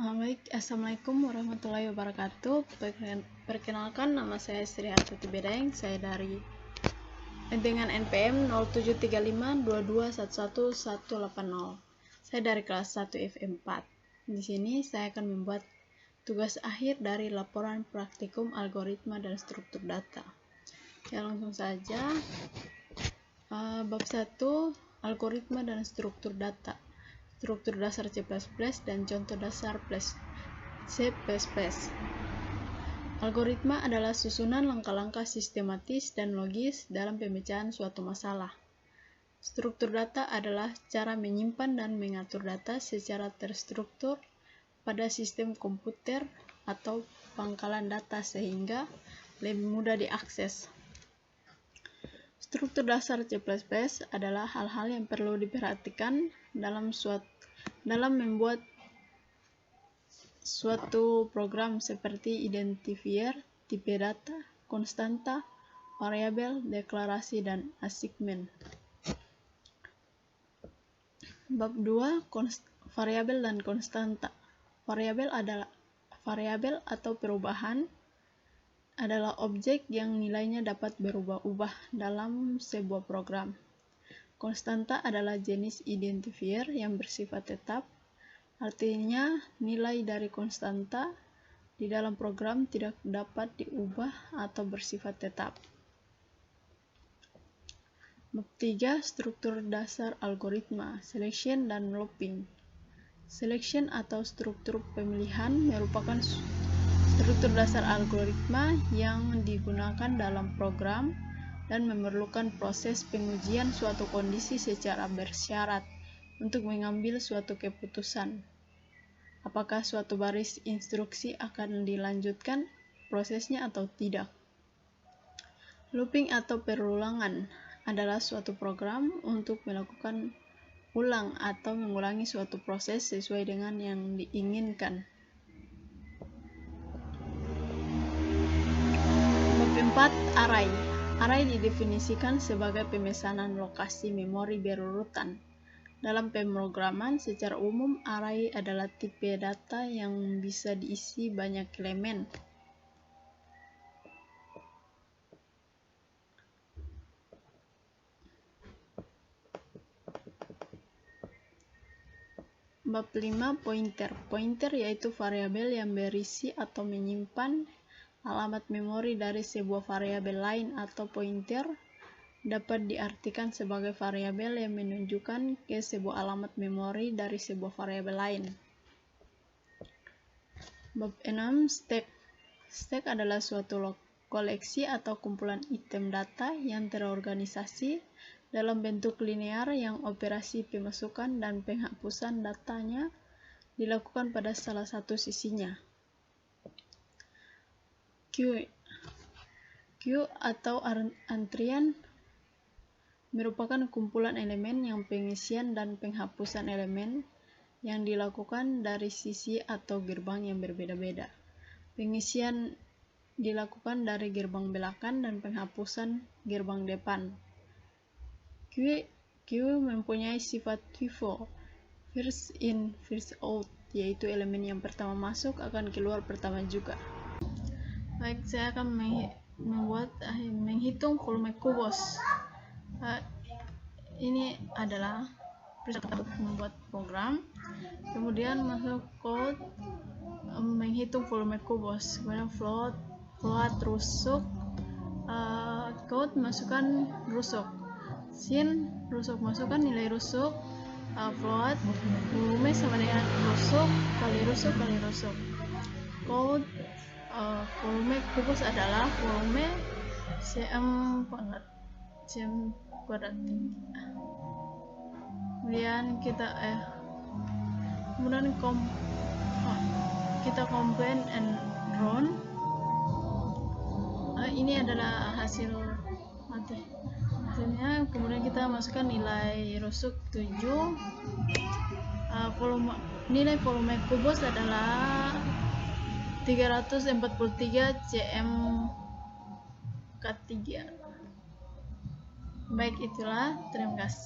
Assalamualaikum warahmatullahi wabarakatuh. Perkenalkan, nama saya Sri Hartati Bedeng. Saya dengan NPM 073522111180. Saya dari kelas 1 FM4. Di sini saya akan membuat tugas akhir dari laporan praktikum algoritma dan struktur data. Ya, langsung saja. Bab 1, algoritma dan struktur data. Struktur dasar C++ dan contoh dasar C++. Algoritma adalah susunan langkah-langkah sistematis dan logis dalam pemecahan suatu masalah. Struktur data adalah cara menyimpan dan mengatur data secara terstruktur pada sistem komputer atau pangkalan data sehingga lebih mudah diakses. Struktur dasar C++ adalah hal-hal yang perlu diperhatikan dalam membuat suatu program seperti identifier, tipe data, konstanta, variabel, deklarasi, dan assignment. Bab 2, variabel dan konstanta. Variabel atau perubahan adalah objek yang nilainya dapat berubah-ubah dalam sebuah program. Konstanta adalah jenis identifier yang bersifat tetap, artinya nilai dari konstanta di dalam program tidak dapat diubah atau bersifat tetap. Bab 3, struktur dasar algoritma, selection dan looping. Selection atau struktur pemilihan merupakan struktur dasar algoritma yang digunakan dalam program dan memerlukan proses pengujian suatu kondisi secara bersyarat untuk mengambil suatu keputusan. Apakah suatu baris instruksi akan dilanjutkan prosesnya atau tidak? Looping atau perulangan adalah suatu program untuk melakukan ulang atau mengulangi suatu proses sesuai dengan yang diinginkan. Bab 4, array. Array didefinisikan sebagai pemesanan lokasi memori berurutan. Dalam pemrograman, secara umum array adalah tipe data yang bisa diisi banyak elemen. Bab 5, pointer. Pointer yaitu variabel yang berisi atau menyimpan alamat memori dari sebuah variabel lain, atau pointer dapat diartikan sebagai variabel yang menunjukkan ke sebuah alamat memori dari sebuah variabel lain. Bab 6, stack. Stack adalah suatu koleksi atau kumpulan item data yang terorganisasi dalam bentuk linear yang operasi pemasukan dan penghapusan datanya dilakukan pada salah satu sisinya. Queue atau antrian merupakan kumpulan elemen yang pengisian dan penghapusan elemen yang dilakukan dari sisi atau gerbang yang berbeda-beda. Pengisian dilakukan dari gerbang belakang dan penghapusan gerbang depan. Queue mempunyai sifat FIFO, first in, first out, yaitu elemen yang pertama masuk akan keluar pertama juga. Baik, saya akan menghitung volume kubus. Ini adalah untuk membuat program, kemudian masuk code, menghitung volume kubus, kemudian float rusuk, code masukkan rusuk, sin rusuk masukkan nilai rusuk, float volume sama dengan rusuk kali rusuk kali rusuk. Code volume kubus adalah volume cm kuadrat. Kemudian kita combine and run. Ini adalah hasilnya. Kemudian kita masukkan nilai rusuk 7. Nilai volume kubus adalah 343 cm3. Baik, itulah. Terima kasih.